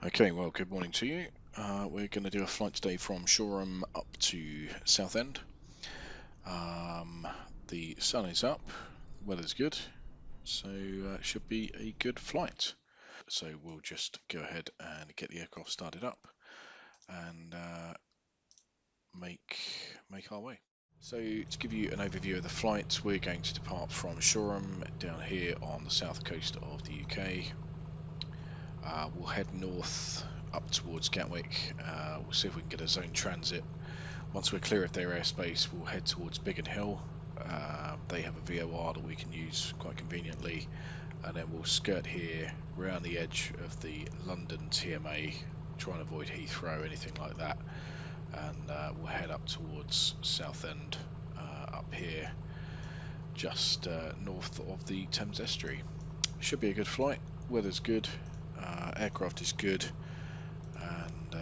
Okay, well, good morning to you. We're going to do a flight today from Shoreham up to Southend. The sun is up, the weather's good, so it should be a good flight. So we'll just go ahead and get the aircraft started up and make our way. So to give you an overview of the flight, we're going to depart from Shoreham down here on the south coast of the UK. We'll head north up towards Gatwick. We'll see if we can get a zone transit. Once we're clear of their airspace, we'll head towards Biggin Hill. They have a VOR that we can use quite conveniently, and then we'll skirt here around the edge of the London TMA, try and avoid Heathrow, anything like that, and we'll head up towards Southend up here, just north of the Thames Estuary. Should be a good flight. Weather's good. Aircraft is good, and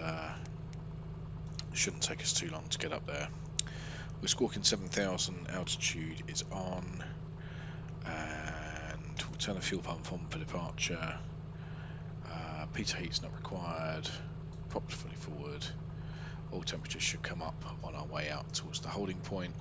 shouldn't take us too long to get up there. We're squawking 7,000, altitude is on, and we'll turn the fuel pump on for departure. Pitot heat's not required, propped fully forward. All temperatures should come up on our way out towards the holding point.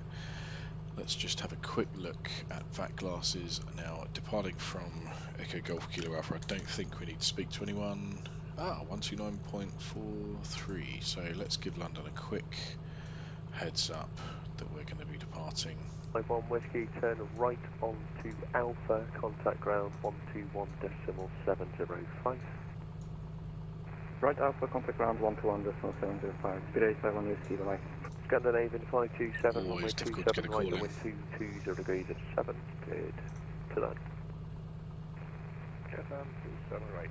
Let's just have a quick look at VAT glasses. Now, departing from Echo Golf Kilo Alpha, I don't think we need to speak to anyone. 129.43, so let's give London a quick heads up that we're going to be departing. 51 Whiskey, turn right onto Alpha, contact ground 121.705. Right Alpha, contact ground 121.705, Speed 87 Whiskey, bye. Scandinavian 527, runway Always difficult to get a 27, call right, wind 220 degrees at 7, good to that. FM 27 right,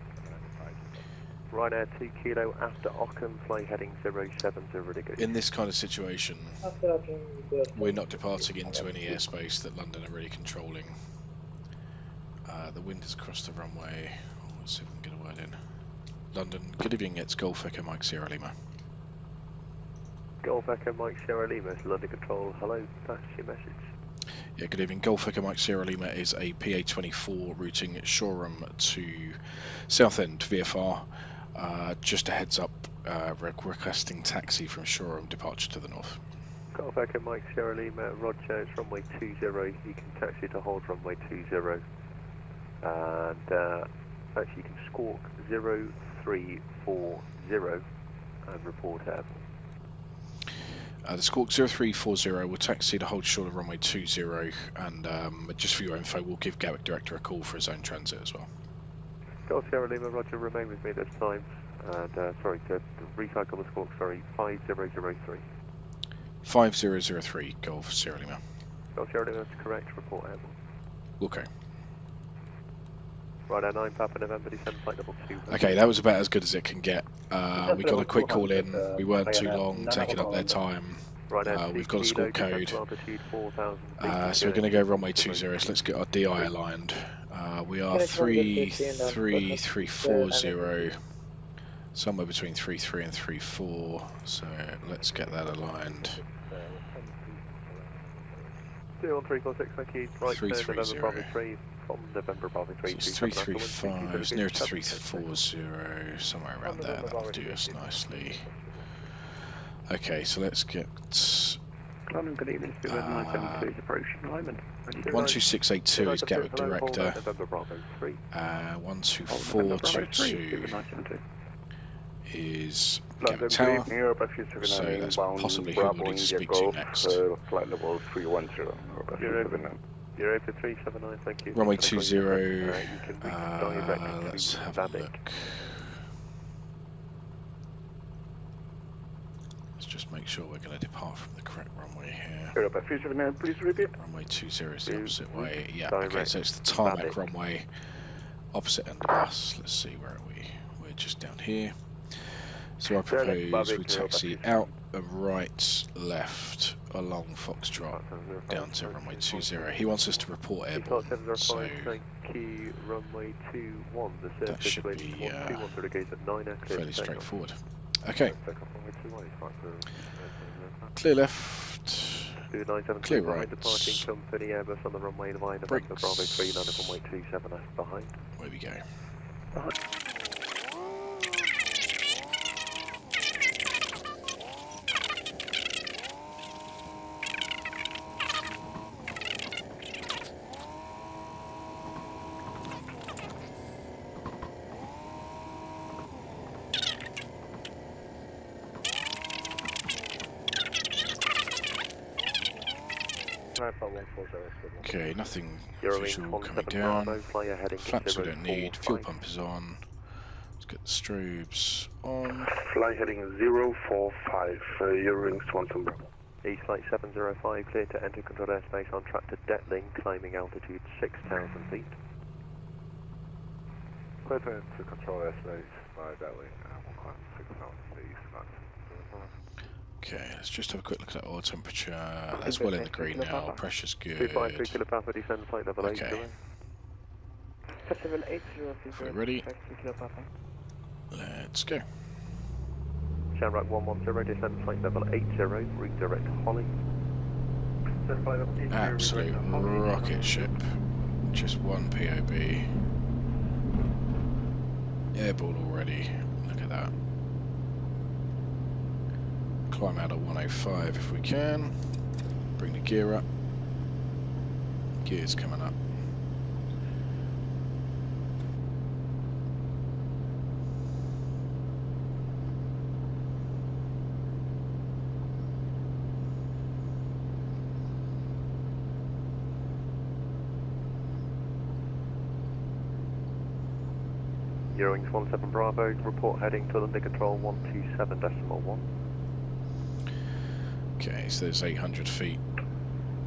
Right air 2 kilo after Ockham, fly heading 070 degrees. In this kind of situation, we're not departing into any airspace that London are really controlling. The wind has crossed the runway. Let's see if we can get a word in. London, good evening, it's Golf Echo Mike Sierra Lima. Golf Echo Mike Sierra Lima, London Control, hello, that's your message. Yeah, good evening. Golf Echo Mike Sierra Lima is a PA24 routing Shoreham to Southend VFR. Just a heads up, requesting taxi from Shoreham, departure to the north. Golf Echo Mike Sierra Lima, Roger, it's runway 20, you can taxi to hold runway 20, and actually you can squawk 0340 and report airborne. The squawk 0340 will taxi to hold short of runway 20, and just for your info, we'll give Gatwick Director a call for his own transit as well. Golf Sierra Lima, Roger, remain with me this time, and sorry, to recycle the squawk, sorry, 5003. 5003, Golf Sierra Lima. Golf Sierra Lima, that's correct, report airborne. Okay. Right, 9 Papa November, December, flight level 2. Okay, that was about as good as it can get. We got a quick call in, we weren't too long taking up their time. We've got a squawk code, so we're going to go runway 20, so let's get our DI aligned. We are 33340, somewhere between 33 and 34, so let's get that aligned. 21346, thank you. Right, 330. November 3 from November 3. So it's 335, it's near to 340, somewhere around there, that'll do us nicely. Okay, so let's get London, good evening, Speed 972 is approaching alignment. 12682 is Gatwick Director, 12422 is Gatwick Tower, so that's possibly who we'll need to speak to next. Flight level 310. 0379, thank you. Runway 20, let's have a look. Let's just make sure we're going to depart from the correct runway here. Please repeat. Runway 20 is the opposite way. Yeah, okay, so it's the tarmac runway, opposite end of us. Let's see, where are we? We're just down here. So I propose we taxi out and right, left, along Foxtrot, down to runway 20. He wants us to report airborne, so that should be fairly straightforward. Okay, clear left, clear right, brakes, where we go. Okay, nothing Eurowings visual coming 17 down. Bravo, flyer heading Flaps we don't need. Fuel 045. pump is on. Let's get the strobes on. Fly heading 045, Eurowings 17 Bravo. East flight 705, clear to enter controlled airspace on track to Detling, climbing altitude 6,000 feet. Clear to enter control airspace by Detling, we'll climb 6,000 feet. Okay, let's just have a quick look at that oil temperature. That's well in the green now. Pressure's good. 253 Kilo Papa, descend flight level 80. Okay. If we're ready, let's go. Shamrock 110, descend flight level 80, redirect Holly. Absolute rocket ship. Just one POB. Airborne already. Look at that. Climb out at 105 if we can. Bring the gear up. Gear's coming up. Eurowings 17 Bravo, report heading to London Control 127.1. Okay, so there's 800 feet.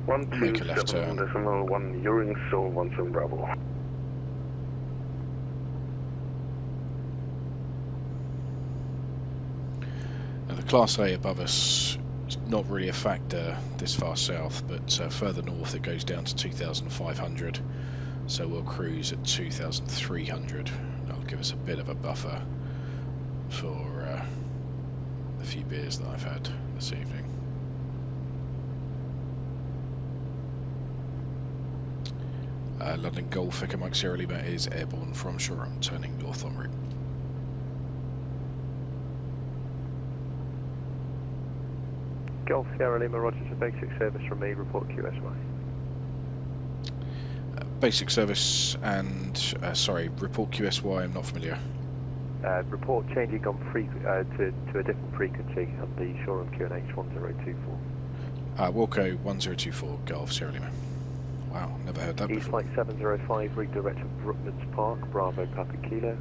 Make a left turn. 127.1, Eurowings 17 Bravo. Now the Class A above us is not really a factor this far south, but further north it goes down to 2,500. So we'll cruise at 2,300. That'll give us a bit of a buffer for the few beers that I've had this evening. London Golf Echo Mike Sierra Lima is airborne from Shoreham, turning north en route. Golf Sierra Lima, Roger, to basic service from me, report QSY. Basic service and, sorry, report QSY, I'm not familiar. Report changing on to a different frequency on the Shoreham QNH 1024. Wilco 1024, Golf Sierra Lima. Wow, never heard that East before. flight 705, redirect to Brooklands Park, Bravo Papa Kilo.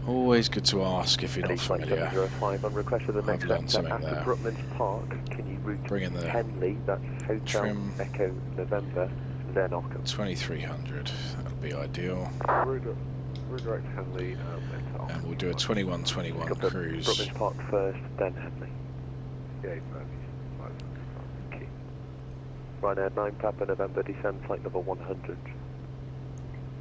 Always good to ask if you're not East flight familiar. 705, on request of the next learned sector something after there. Brooklands Park, can you route Bring in the Henley, that's Hotel trim. Echo November, then Ockham. 2300, that'll be ideal. Redirect Henley into And we'll do a 2121 cruise. Brooklands Park first, then Henley. Yeah, Ryanair 9 Papa November, descend flight level 100.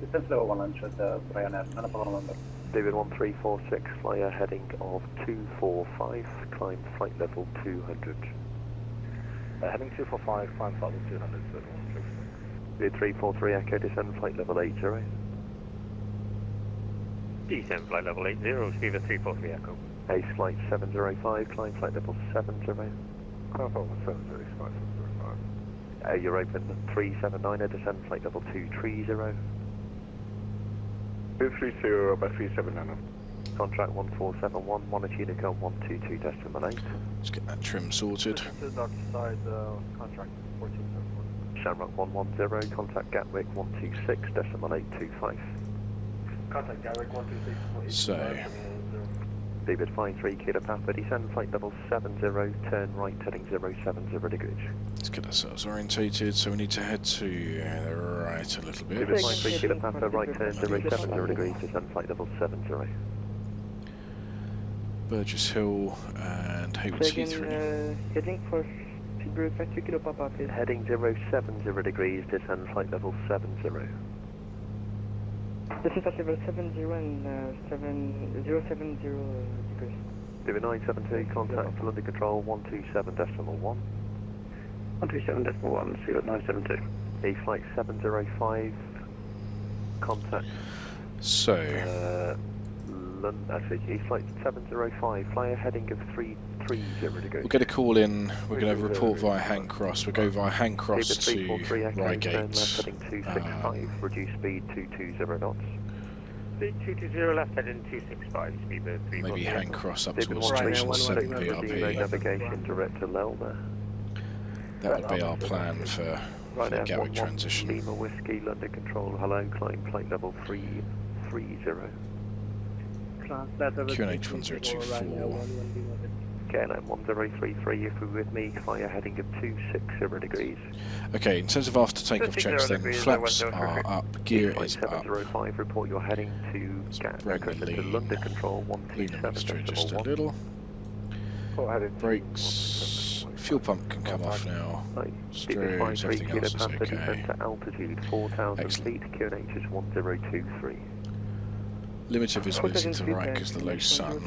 Descent level 100, Ryanair, November. David 1346, flyer heading of 245, climb flight level 200. Heading 245, climb flight level 200, so David 343 Echo, descend flight level 80. Descend flight level 80, receiver 343 Echo. Ace flight 705, climb flight level 70. You're open 379, descend flight level 230. 230 by 379. Contract 1471, Monitor Unicorn 122.8. Let's get that trim sorted. Side, contract 1471. Shamrock 110, contact Gatwick 126.825. Contact Gatwick 126. So, David 53 Kilo Papa, descend flight level 70, turn right heading 070 degrees. let's get ourselves orientated. So we need to head to the right a little bit. David 53 Kilo Papa, right turn 070 degrees, descend flight level 70. Burgess Hill and Hayward T3. Heading for Pittsburgh 52 Kilo Papa, please. Heading 070 degrees, descend flight level 70. This is at level 70 and 070 degrees. David 972, contact London Control 127.1. 127.1, see what 972. E flight 705, contact So, actually, E flight 705, flyer heading of 330 degrees. we'll get a call in. We're going to report via Hang Cross. We'll go via Hang Cross David to 343 Echo, turn left Reigate. heading 265, reduce speed 220 knots. Speed 220 left heading 265, speed 343. Maybe Hang Cross up David towards 136, Station 7 Zero PRP. navigation direct to Lelmer. That would be our plan for Right the now, Gatwick 11 transition. Lima Whiskey, London Control, hello, climb plate level 330. QNH 1024. KLM 1033, if you're with me, fire heading of 260 degrees. Okay, in terms of after takeoff 260 checks, then degrees, flaps 1033. are up, gear is Flight up. 705, report you're heading to Bring the to lean. London Control Lean the mixture just a 127.1. little. Report headed to Brakes, 127.5. fuel pump can come off now. Right, Screws, everything Kilo else is Panther, descend okay. to altitude 4,000 Excellent. feet, QNH is 1023. Limited visibility to the right because of the low sun.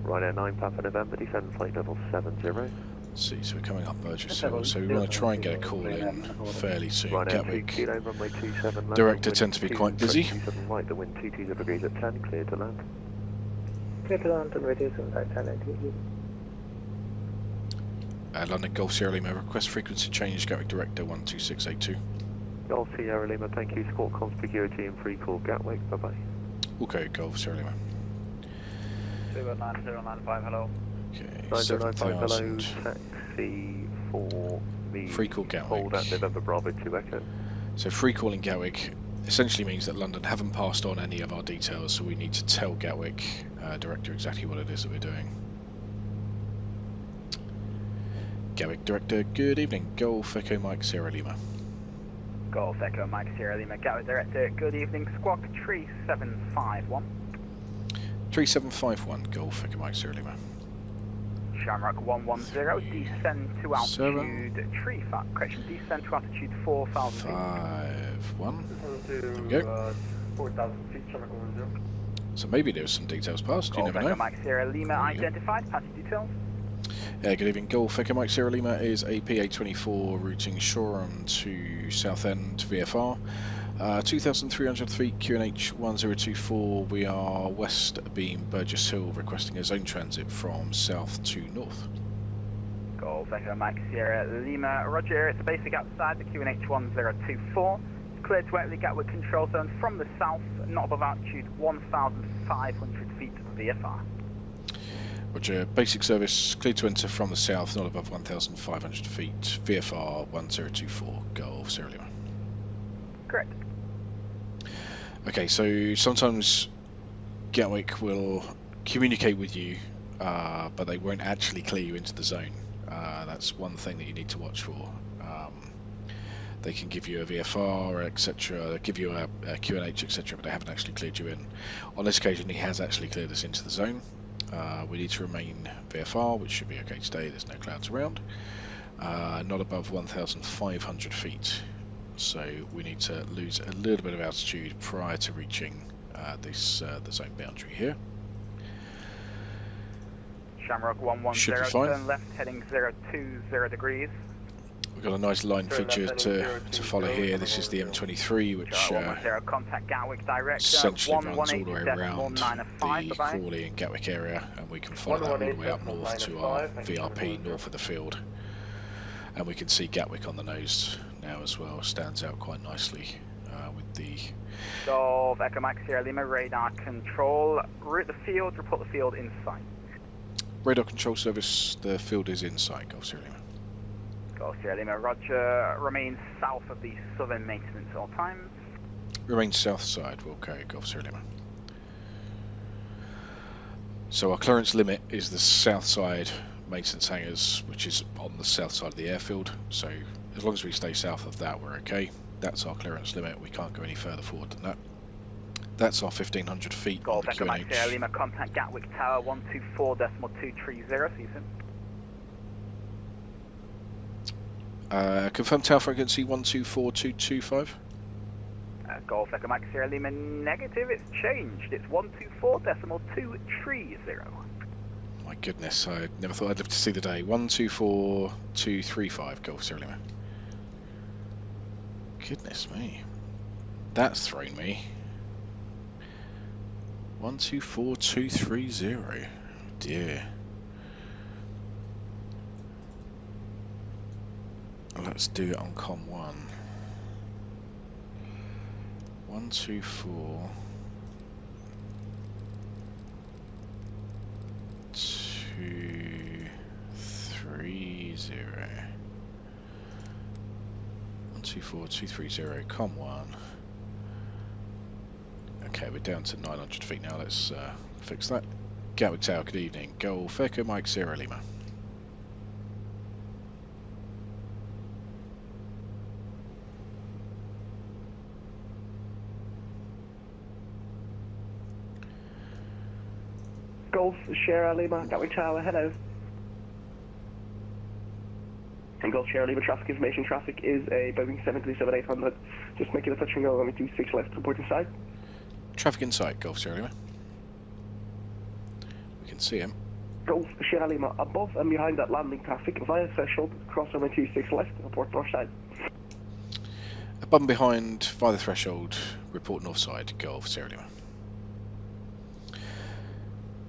Right now, 9 Papa November, descend flight level 70. See, so we're coming up Burgess Hill, so we want to try and get a call in fairly soon. Right now, 2 Gatwick kilo, runway 27 left. director wind tend to be 2, quite busy. 27 right, the wind 220 degrees at 10, clear to land. Clear to land, runway 27 right, 10, London Golf Sierra Lima, request frequency change, Gatwick director 12682. Golf Sierra Lima, thank you, squawk comms security and free call Gatwick, bye bye. Okay, Golf Sierra Lima. 9095, hello. Okay, 9095, hello, 7000. taxi for the Free call Gatwick. hold at November Bravo 2 Echo. So free calling Gatwick essentially means that London haven't passed on any of our details, so we need to tell Gatwick director exactly what it is that we're doing. Gatwick director, good evening. Golf Echo Mike Sierra Lima. Golf Echo Mike Sierra Lima, Gatwick Director, good evening, squawk 3751. 3751 Golf Echo Mike Sierra Lima. Shamrock 110, descend to altitude, descend to altitude 4,000 feet. 51. There we go. 4,000 feet, Shamrock 110. So maybe there was some details passed, you Golf never Echo know. Mike Sierra Lima There you go. identified, passing details. Good evening, Golf Echo Mike Sierra Lima is a PA24 routing Shoreham to Southend VFR. 2,300 feet, QNH 1024. We are west beam Burgess Hill, requesting a zone transit from south to north. Golf Echo Mike Sierra Lima, roger, it's basic outside the QNH 1024. Cleared to enter the Gatwick control zone from the south, not above altitude 1,500 feet VFR. Roger, basic service, cleared to enter from the south, not above 1,500 feet, VFR 1024, Golf Sierra Lima. Correct. Okay, so sometimes Gatwick will communicate with you, but they won't actually clear you into the zone. That's one thing that you need to watch for. They can give you a VFR, etc., give you a QNH, etc., but they haven't actually cleared you in. On this occasion, he has actually cleared us into the zone. We need to remain VFR, which should be okay today, there's no clouds around. Not above 1,500 feet. So we need to lose a little bit of altitude prior to reaching the zone boundary here. Shamrock 110, turn left heading 020 degrees. We've got a nice line feature to follow here. This is the M23, which contact Gatwick direct, essentially runs all the way around the Crawley and Gatwick area, and we can follow that all the way up north to our VRP north of the field. And we can see Gatwick on the nose now as well, stands out quite nicely with the... Golf Echo Mike Sierra Lima, radar control, route the field, report the field in sight. Radar control service, the field is in sight, Golf Sierra Lima. Golf Sierra Lima, roger, remain south of the southern maintenance at all times. Remain south side, we'll carry Golf Sierra Lima. So our clearance limit is the south side maintenance hangars, which is on the south side of the airfield, so as long as we stay south of that, we're okay. That's our clearance limit, we can't go any further forward than that. That's our 1,500 feet on the Golf Echo QNH. Sierra Lima, contact Gatwick Tower 124.230, see you soon. Confirm tower frequency 124225. Golf Echo Mike Sierra Lima, negative, it's changed, it's 124.230. My goodness, I never thought I'd live to see the day. 124235, Golf Sierra Lima. Goodness me. That's thrown me. 124230. Dear. Let's do it on COM 1. 124. 230. 24230, com1. Okay, we're down to 900 feet now. Let's fix that. Gatwick Tower, good evening. Golf Echo Mike Sierra Lima. Golf Sierra Lima, Gatwick Tower, hello. And Golf Sierra Lima traffic information, traffic is a Boeing 737-800. Just making a touch and go, only 26 left, report inside. Traffic in sight, Golf Sierra Lima. We can see him. Golf Sierra Lima, above and behind that landing traffic, via threshold, cross only 26 left, report north side. Above and behind, via the threshold, report north side, Golf Sierra Lima.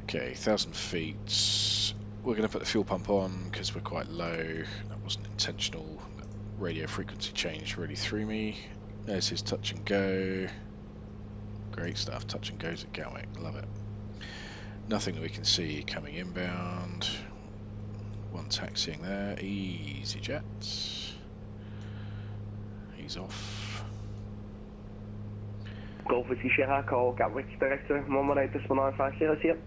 Okay, 1,000 feet. We're going to put the fuel pump on because we're quite low. That wasn't intentional. That radio frequency change really threw me. There's his touch and go. Great stuff. Touch and goes at Gatwick. Love it. Nothing that we can see coming inbound. One taxiing there. Easy jets. He's off. Golf Whiskey Sierra, call Gatwick Director 118.950 here.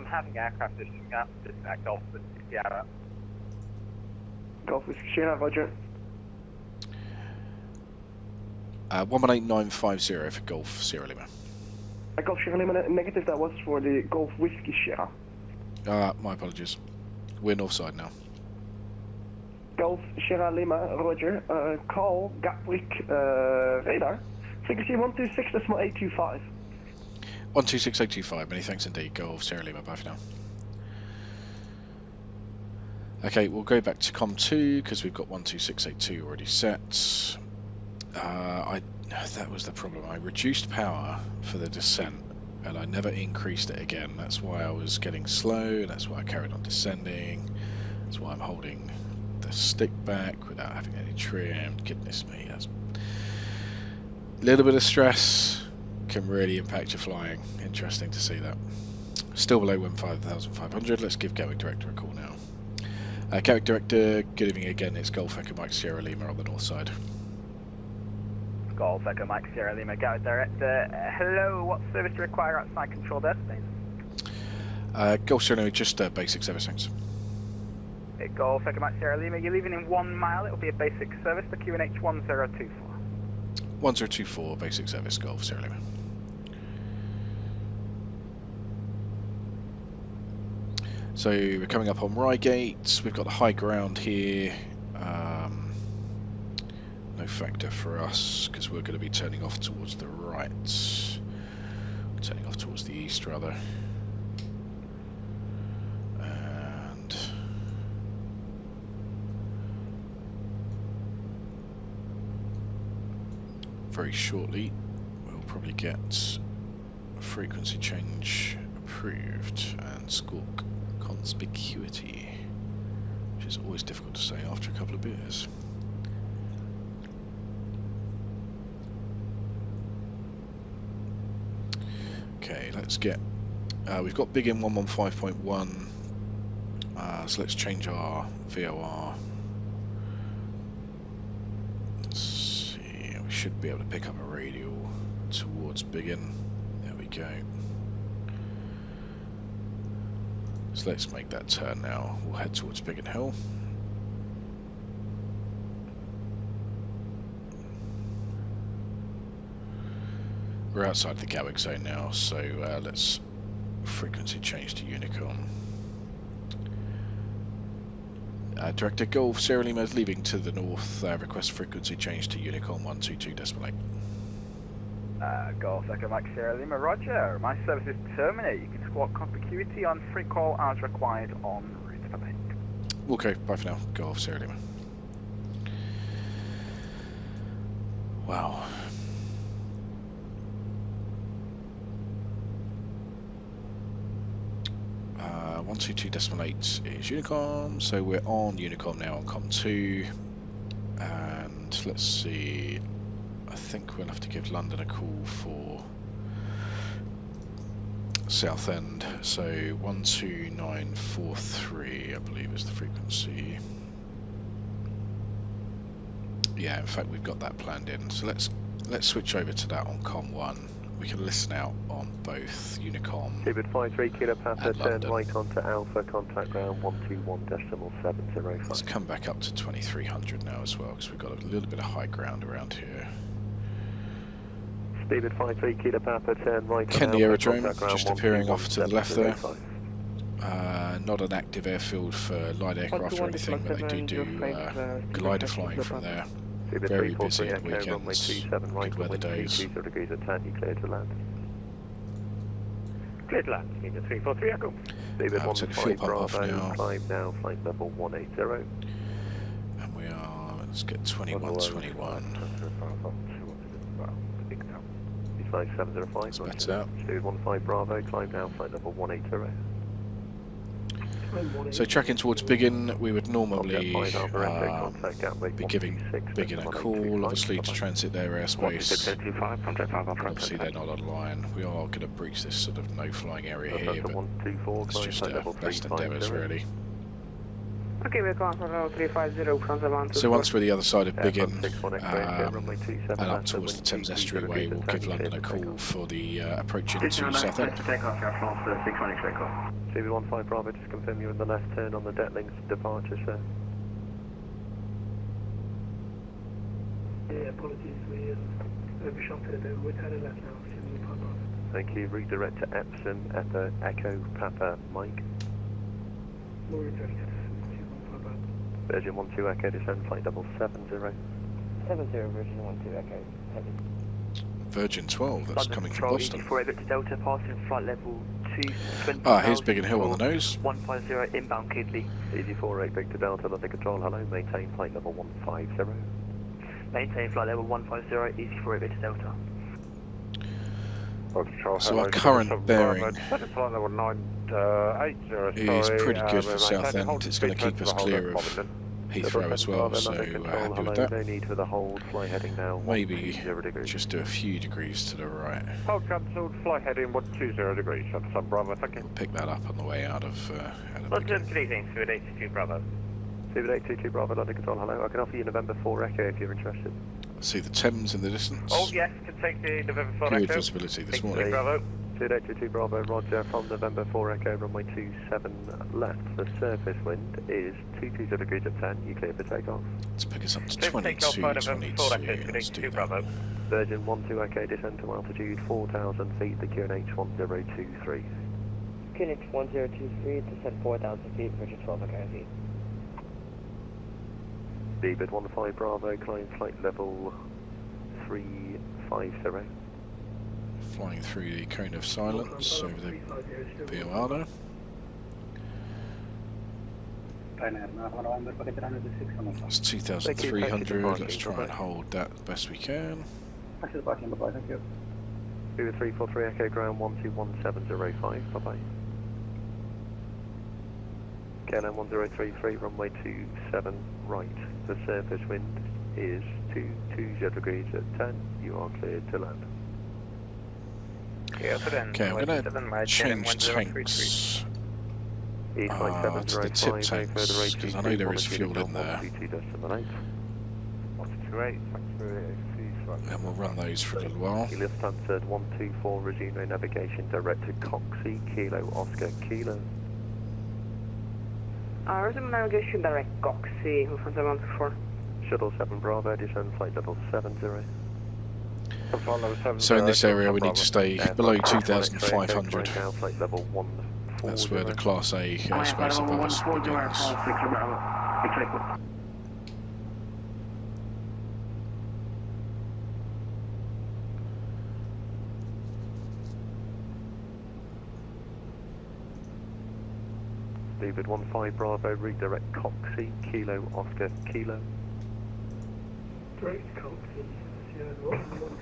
Having aircraft issuing up, dispatch Golf Whiskey Sierra. Golf Whiskey Sierra, roger. 118950 for Golf Sierra Lima. Golf Sierra Lima, negative, that was for the Golf Whiskey Sierra. My apologies. We're north side now. Golf Sierra Lima, roger. Call Gatwick radar. Frequency 126.825. 126825, many thanks indeed. Golf Sierra Lima, bye for now. Okay, we'll go back to COM2 because we've got 12682 already set. That was the problem. I reduced power for the descent and I never increased it again. That's why I was getting slow, that's why I carried on descending, that's why I'm holding the stick back without having any trim. Goodness me, that's a little bit of stress can really impact your flying. Interesting to see that. Still below 15,500. Let's give Gatwick Director a call now. Gatwick Director, good evening again. It's Golf Echo Mike Sierra Lima on the north side. Golf Echo Mike Sierra Lima, Gatwick Director. Hello, what service do you require outside control desk, please? Golf Sierra Lima, just basic service, thanks. Golf Echo Mike Sierra Lima, you're leaving in 1 mile. It will be a basic service, the QNH 1024. 1024, basic service, Golf Sierra Lima. So we're coming up on Reigate. We've got the high ground here. No factor for us because we're going to be turning off towards the right. Turning off towards the east rather. And very shortly we'll probably get a frequency change approved and squawk conspicuity, which is always difficult to say after a couple of beers. Okay, let's get, we've got big in 115.1, so let's change our VOR. Let's see, we should be able to pick up a radial towards Biggin. There we go. So let's make that turn now. We'll head towards Biggin Hill. We're outside the Gatwick Zone now, so let's frequency change to Unicom. Director Golf Sierra Lima is leaving to the north. Request frequency change to Unicom 122.8. Golf Echo Mike Sierra Lima, roger. My service is terminated. You can squawk conspicuity on free call as required en route. Bye-bye. Okay, bye for now. Golf Sierra Lima. Wow. 122.8 is Unicom, so we're on Unicom now on COM2, and let's see, I think we'll have to give London a call for Southend, so 12943 I believe is the frequency. Yeah, in fact we've got that planned in. So let's switch over to that on Com 1. We can listen out on both Unicom David 53 Kilo Papa, and turn London. right onto Alpha, contact ground 121.705. Let's come back up to 2300 now as well, because we've got a little bit of high ground around here. David 53 Kilo Papa, turn right Ken on the Alpha, aerodrome, contact ground just appearing off to the left there. 121.705. Not an active airfield for light aircraft or anything, but they do glider flying from there. David Very 343 busy at Echo, runway weekends, 27 right, good weather wind days. 20 degrees at 10, you clear to land. Clear to land, David 343 Echo. David I'll take the fuel 15 pump off Bravo, now. climb now, flight level 180. And we are, let's get 2121. Flight 705, Let's bat out. David 15 Bravo, climb now, flight level 180. So tracking towards Biggin, we would normally contact Gatwick be giving Biggin a call, obviously to transit their airspace. Obviously they're not online. We are going to breach this sort of no flying area here, but it's just best endeavours really. Okay, we're going for level 350 from the 124. So once we're the other side of Biggin runway 27 and up towards the Thames Estuary Way, we'll give London a call for the approach into Southend. David 15 Bravo, just confirm you're in the left turn on the Detlings departure, sir. Yeah, apologies, we overshot it a bit. We're turning left now. Thank you. Redirect to Epsom at the Echo Papa Mike. More redirect. Virgin 12 Echo, descend flight 770. 70 Virgin 12 Echo, heavy. Virgin 12, that's coming from Boston. For Victor Delta, passing flight level 220. Ah, here's Biggin Hill on the nose. 150 inbound Kidley. Easy 48 Victor Delta, London Control, hello, maintain flight level 150. Maintain flight level 150, easy 48 Victor Delta. So our current bearing is pretty good for Southend. It's going to keep us clear of Heathrow as well, so happy with that. No need for the hold, fly heading now. Maybe just do a few degrees to the right. Hold cancelled, fly heading 120 degrees, Sun Bravo, thank you. We'll pick that up on the way out of London, good evening, 822 Bravo. 822 Bravo, London Control, hello. I can offer you November 4 Echo if you're interested. See the Thames in the distance. Oh yes, can take the November 4 Good Echo. visibility this 822 morning. Bravo. 822 Bravo, Roger, from November 4 Echo, runway 27 left. The surface wind is 220 degrees at 10, you clear for takeoff. Let's pick us up to Take 22, off November 4 Echo, 22. Let's do 822 that. Bravo. Virgin 12 Echo, descend to altitude 4,000 feet, the QNH 1023. QNH 1023, descend 4,000 feet, Virgin 12 Echo feet. David 15 Bravo, climb flight level 350. Flying through the cone of silence over the VOR there. It's 2,300, let's try and hold that the best we can. David 343 Echo, ground 121705, bye bye. KLM 1033, runway 27 right. The surface wind is 220 degrees at 10, you are cleared to land. Okay, I'm going to change tanks to the tip tanks, because I know there is fuel in there, and we'll run those for a little while. Lufthansa 124, resume navigation direct to Coxie, Kilo Oscar Kilo. Resume navigation direct Coxie, Lufthansa 124. Shuttle 7 Bravo, descend flight level 70. So in this area we need to stay below 2,500. Flight level 140. That's where the Class A airspace above us begins. David 15 Bravo, redirect Coxie, Kilo Oscar Kilo. Direct Coxie, Sierra 15 Bravo.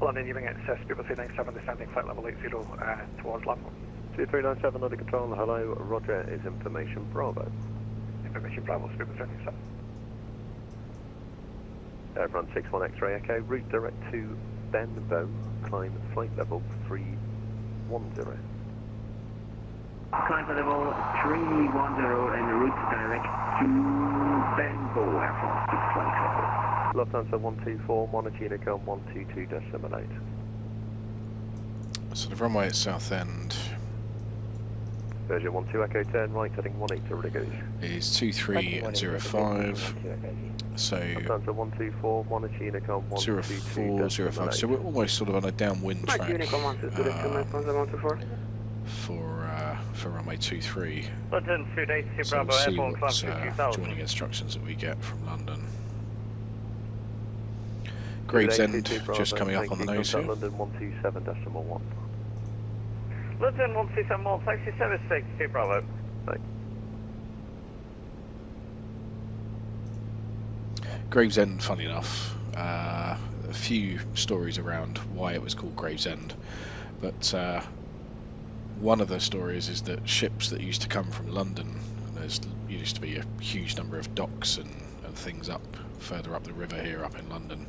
London, you've been access to people 397, descending flight level 80 towards London. 2397 under control, hello, Roger, is information Bravo. Information Bravo, speed 397. Run 61 X-ray Echo, route direct to Benbow, climb flight level 310. Climb level 310 and route direct to Benbow Airport, flight level. Lufthansa 124, monitor Unicom 122.8. So the runway at Southend Version 12 Echo, turn right, heading 18 degrees. is 2305. So Lufthansa 124, monitor Unicom 0405. So we're almost sort of on a downwind track for runway 23. London, food 82 So Bravo, we'll see airborne what climb 50,000. joining instructions that we get from London. Gravesend just coming up on the nose here. London 127.1. London 1271, taxi service 62 Bravo. Right. Gravesend, funny enough, a few stories around why it was called Gravesend, but one of the stories is that ships that used to come from London, and there used to be a huge number of docks and things further up the river here up in London,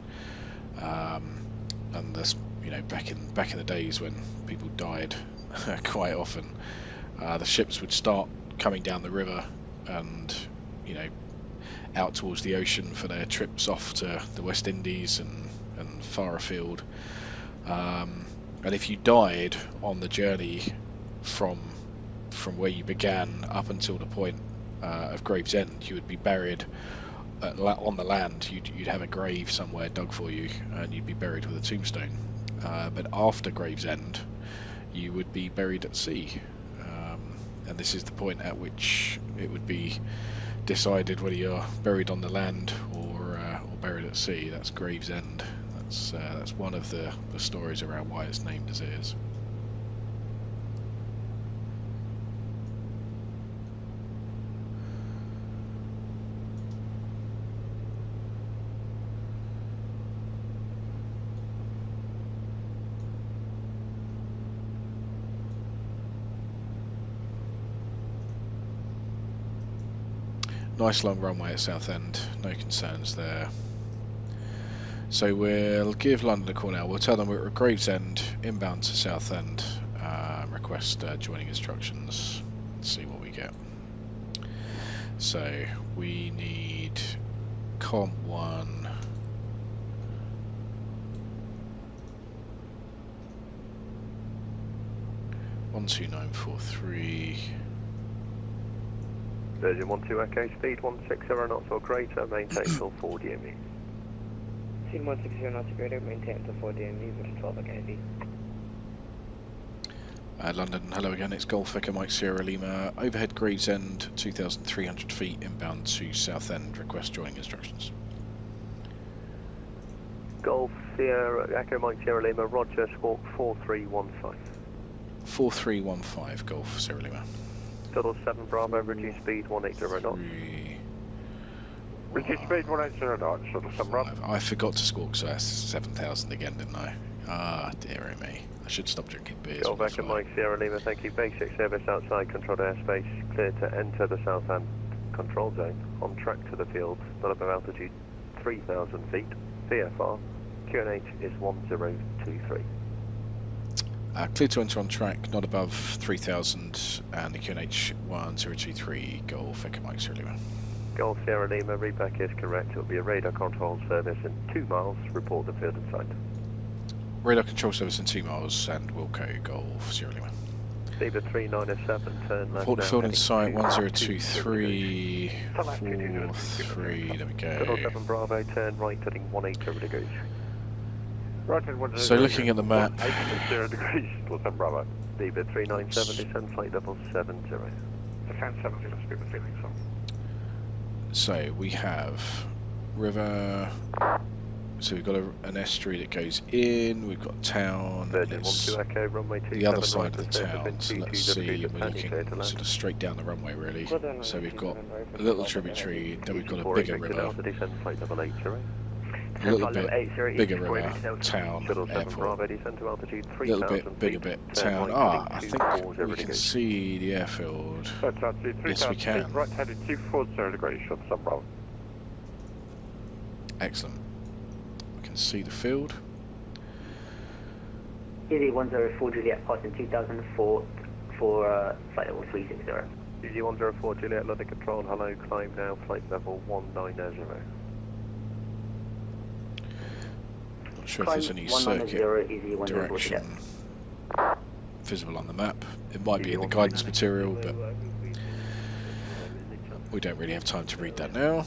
and this, you know, back in the days when people died quite often, the ships would start coming down the river and, you know, out towards the ocean for their trips off to the West Indies and far afield, and if you died on the journey from where you began up until the point of Gravesend, you would be buried on the land. You'd have a grave somewhere dug for you, and you'd be buried with a tombstone. But after Gravesend, you would be buried at sea, and this is the point at which it would be decided whether you're buried on the land or buried at sea. That's Gravesend. That's one of the stories around why it's named as it is. Nice long runway at Southend, no concerns there. So we'll give London a call now. We'll tell them we're at Gravesend, inbound to Southend, request joining instructions, see what we get. So we need Comp 1, (12943). Version 12 Echo, speed 160 knots or greater, maintain till 4 DME. Speed 160 knots or greater, maintain until 4 DME with 12 Echo. London, hello again, it's Golf Echo Mike Sierra Lima, overhead Gravesend, 2,300 feet, inbound to Southend, request joining instructions. Golf Sierra, Echo Mike Sierra Lima, Roger, squawk 4315. 4315, Golf Sierra Lima. Total 7 Bravo, reduce speed 180 knots. Reduce speed 180 knots, Total 7 Bravo. I forgot to squawk, so that's 7,000 again, didn't I? Ah, dear me. I should stop drinking beers. Golf Echo Mike Sierra Lima, thank you. Basic service outside controlled airspace, clear to enter the Southend control zone, on track to the field, not above altitude 3,000 feet, VFR, QNH is 1023. Clear to enter on track, not above 3,000, and the QNH 1023, Golf Echo Mike Sierra Lima. Golf Sierra Lima, readback is correct. It will be a radar control service in 2 miles, report the field in sight. Radar control service in 2 miles, and Wilco, Golf Sierra Lima. Lever 3907, turn left. Report the field in sight, 1023. 1023, there we Total go. 7 Bravo, turn right, heading 180 degrees. So looking at the map, 0 degrees, Total 7 Bravo. Lever 397, descend flight level 70. Descend 70, speed with feeling so. so we have river, so we've got an estuary that goes in, we've got town, and Virgin it's 12 Echo, runway 27 the other side right of the to surface town, in so let's 22 see, degrees we're landing looking clear to land. sort of straight down the runway really, so we've got a little tributary, then we've got a Before bigger expected river, Alpha, descend flight level 80. a little bit bigger of a town Shuttle 7 airport. Bravo, descend to altitude A little 3,000 bit bigger feet. bit Turn town. right Ah, I heading think 240 we can degrees. see the airfield. That's altitude Yes, we 3,000 can. feet, right heading 240 degrees, short 7 Bravo. Excellent. We can see the field. Easy 104 Juliet, passing 2004 for flight level 360. Easy 104 Juliet, London Control, hello, climb now, flight level 190. Not sure if there's any circuit direction visible on the map. It might be in the guidance material, but we don't really have time to read that now.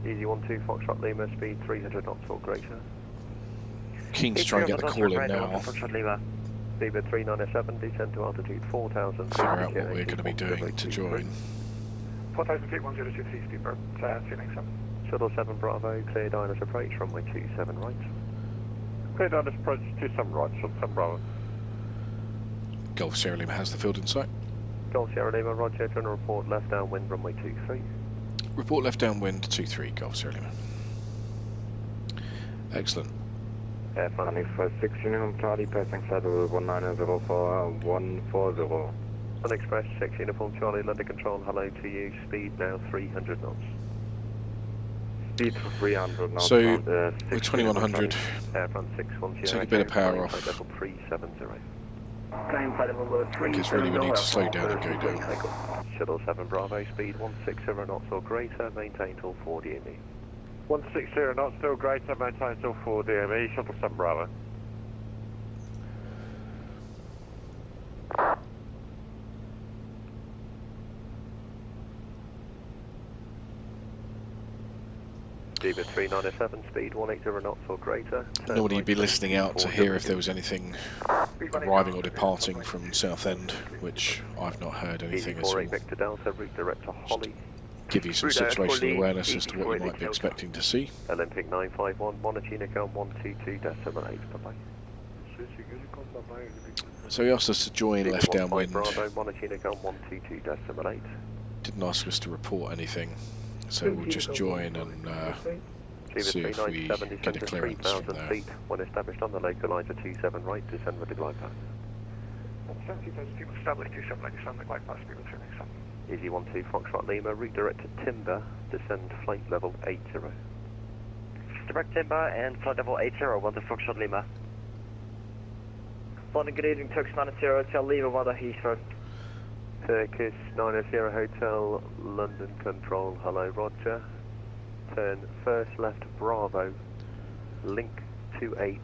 Easy 12 Foxtrot Lima, speed 300 knots or greater. Keen to try and get the call in now. Zebra 397, descend to altitude 4,000 feet. Figure out what we're going to be doing to join. 4,000 feet, 102 speedbird, Phoenix 7. Shuttle 7 Bravo, clear Diners approach, runway 27 right. Clear Diners approach 27 right, short 7 Bravo. Golf Sierra Lima has the field in sight. Golf Sierra Lima, roger, general report, left downwind, runway 23. Report left downwind 23, Golf Sierra Lima. Excellent. Air front. 6 Uniform Charlie, passing flight level 1904140. Sun Express, 6 Uniform Charlie, London Control, hello to you, speed now 300 knots. Speed 300 knots. So, we're 2100. Air front 610. Take a bit of power off. Level 370. Climb flight level 370. Because really we need to slow down and go down. Shuttle 7 Bravo, speed 160 knots or greater, maintain till 4 DME. 160 knots, still greater, maintain till 4 DME, shuttle 7 Bravo. Zebra 397, speed 180 knots or greater. Normally you'd be listening out to hear if there was anything arriving or departing from Southend, which I've not heard anything at all. Victor Delta, redirect to Holly. Give you some situational awareness as to what you might be expecting to see. Olympic 951, Monotonico 122.8, bye-bye. So he asked us to join left downwind. Bravo, Monotonico 122.8. Didn't ask us to report anything, so we'll just join and see if we get a clearance from there. Feet. When established on the local lines of 27 right, descend with the glide path. 70,000 people established 27 right, descend the glide path, speed 297. Easy 12 Foxtrot Lima, redirect to Timber, descend flight level 80. Direct Timber and flight level 80, 12 Foxtrot Lima. London, good evening, Turkish 90 Hotel Lima, 1 Heathrow. Turkish 90 Hotel, London Control, hello Roger. Turn first left Bravo, link 28,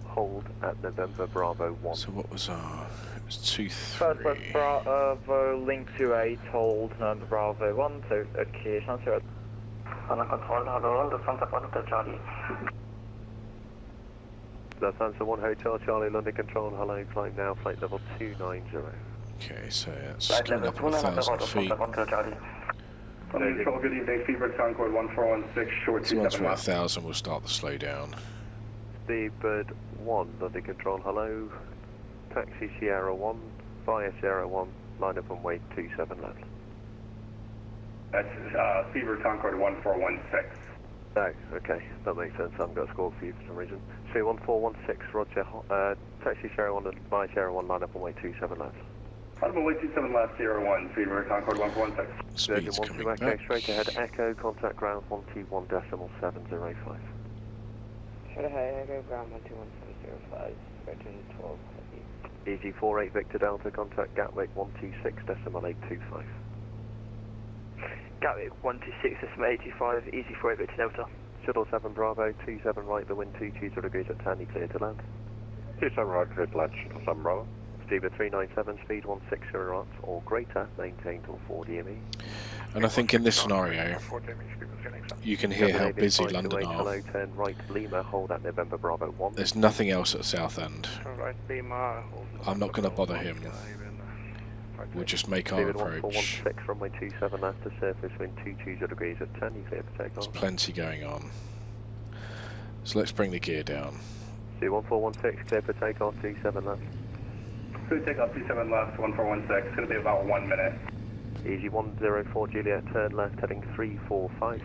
hold at November Bravo 1. So what was our... It was 2-3. First left Bravo, link 28, hold November Bravo 1, so okay, Chancer. London Control, hello, the front of Hotel Charlie. That's answer 1 Hotel Charlie, London Control, hello, climb now, flight level 290. Okay, so that's coming up at 1,000 feet. London Control, good evening, Fever Concord 1416, short So once 27 we're at left. 1,000 we'll start the slow down. Speedbird 1, London Control, hello. Taxi Sierra 1, via Sierra 1, line up and wait 27 left. That's Fever Concord 1416. No, okay, that makes sense. I haven't got a score for you for some reason. 31416, Roger. Taxi Sierra 1 and via Sierra 1, line up and wait 27 left. Line up and wait 27 left, Sierra 1, Fever Concord 1416. Speed's coming back. Echo, straight ahead, Echo, contact ground 121.705. Straight ahead, Echo, ground 121.705, return 12. Easy 48 Victor Delta, contact Gatwick 126.825. Gatwick 126.85, easy 48 Victor Delta. Shuttle 7 Bravo, 27 right, the wind 22 degrees at Tanny, clear to land. 27 right, clear to land, shuttle 7 Bravo. Zebra 397, speed 160 knots or greater, maintain till 4 DME. And I think in this scenario, you can hear how busy London are. Hello, turn right, Lima, hold at November Bravo 1. There's nothing else at Southend. Right, Lima. I'm not going to bother him. We'll just make our Zebra approach. 1416, runway 27 left to surface, wind 22 degrees at 10, you clear for There's takeoff. plenty going on. So let's bring the gear down. Zebra 1416, clear for takeoff, 27 left. Good takeoff, 27 left, 1416. It's going to be about 1 minute. Easy 104 Juliet, turn left heading 345.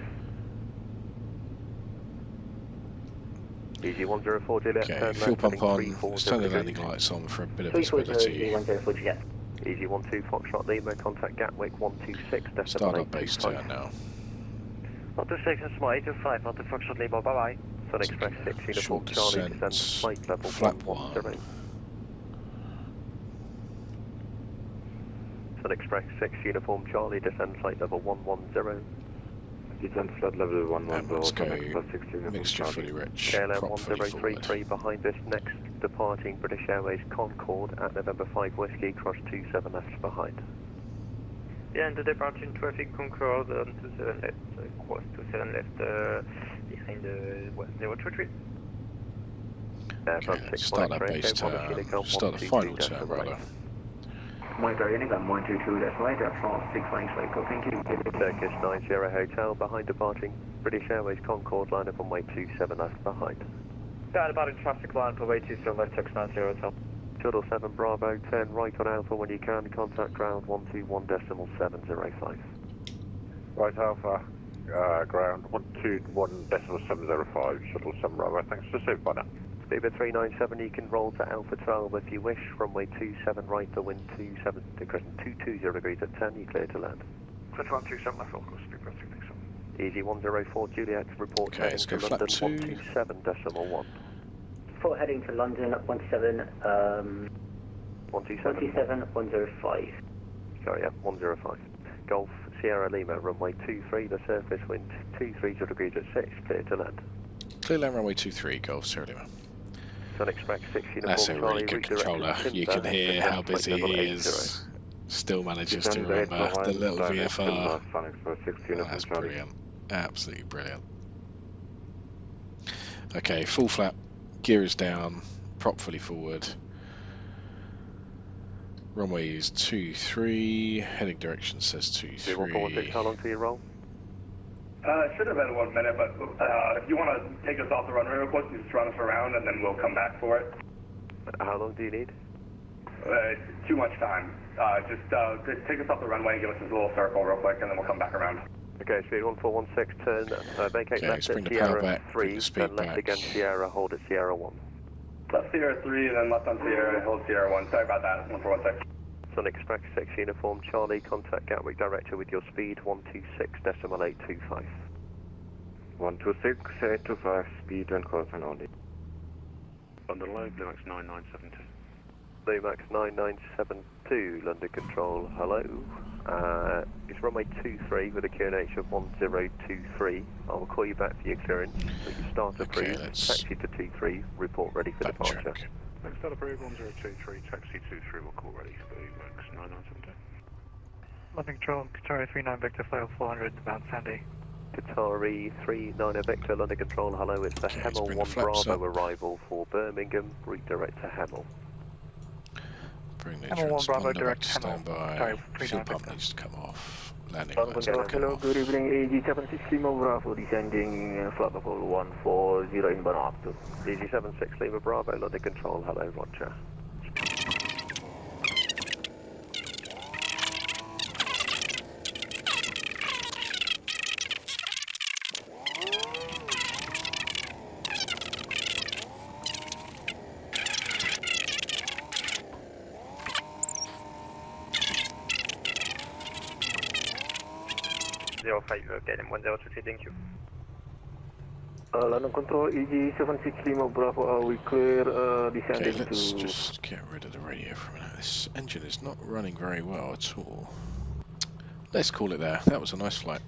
Easy 104 Juliet, Okay, turn fuel left heading pump on, 340 standard degrees. landing lights on for a bit of 340 visibility. 104 Juliet. Easy 12 Foxtrot Lima, contact Gatwick 126.825. Start up base turn now. 126 and small 825, 12 Foxtrot Lima, bye bye. Sun Express 6 Uniform Short Charlie, descent, descend flight level flap 110. Sun Express 6 Uniform Charlie, descend flight level 110. Descent flight level 110, And let's go Sun Express 6 Uniform mixture Charlie. fully rich, KLM prop fully forward. 1033 behind us, next departing British Airways Concorde at November 5 Whiskey, cross 27 left behind. Yeah, and the departing traffic Concorde on 27 left, cross 27 left behind the 023. Okay, let's start that base turn, start the final turn rather. Monitor Uniform 122.8, France 6 lines Echo, thank you. Circus 90 Hotel, behind departing British Airways Concorde, line up on way 27 left behind. Yeah, departing traffic line for way 27 left, 690 Hotel. Shuttle 7 Bravo, turn right on Alpha when you can, contact ground 121.705. Right Alpha, ground 121.705, Shuttle 7 Bravo, thanks for the bye now. Beaver 397, you can roll to Alpha 12 if you wish, runway 27 right to wind 27 to crescent 220 degrees at 10, you clear to land. 2127 left, of course, Beaver 397. Easy 104 Juliet, report Okay, heading let's to go London flap 2. 127.1. For heading to London at 127, 105. Sorry, yeah, 105. Golf Sierra Lima, runway 23, the surface wind 23 degrees at 6, clear to land. Clear land runway 23, Golf Sierra Lima. Sun Express 6 Uniform That's a really Charlie, good route controller. direction You Timber, can hear how descend flight busy level he 80. is. Still manages to Descend remember 8 the little direct VFR. Timber, Sun Express 6 Uniform That's Charlie. brilliant. Absolutely brilliant. Okay, full flap, gear is down, prop fully forward. Runway is 23, heading direction says 23. How long till you roll? It should have been 1 minute, but if you want to take us off the runway real quick, just run us around and then we'll come back for it. How long do you need? Too much time. Just take us off the runway and give us this little circle real quick and then we'll come back around. Okay, speed 1416, turn, vacate Okay, left let's at bring the power Sierra back, bring 3, the speed turn left back. again Sierra, hold at Sierra 1. Left Sierra 3 and then left on Sierra, hold Sierra 1. Sorry about that, 1416. Sun Express 6 Uniform Charlie, contact Gatwick Director with your speed 126.825. 126.825, speed and call sign only. London Low, Blue Max 9972. Blue Max 9972, London Control, hello. It's runway 23 with a QNH of 1023. I'll call you back for your clearance. So you start approved, taxi to 23, report ready for departure. Next start approved 1023, taxi 23, we'll call ready, Blue Max 9972. London Control, Qatari 39 Victor, flight 400, bound Sandy. Qatari 39 Victor, London Control, hello. It's the Hemel 1 Bravo arrival for Birmingham, route direct to Hemel. Bring the Hemel 1 Bravo direct to Hemel. standby. Fuel pump needs to come off. Landing lights Hello, come off. good evening, AG76 Lima Bravo, descending flight level 140 inbound after. DG76 Lima Bravo, London Control, hello, roger. KLM 1023, thank you. London Control, EG76 Lima Bravo, are we clear descending Okay, let's to... just get rid of the radio for a minute. This engine is not running very well at all. Let's call it there. That was a nice flight.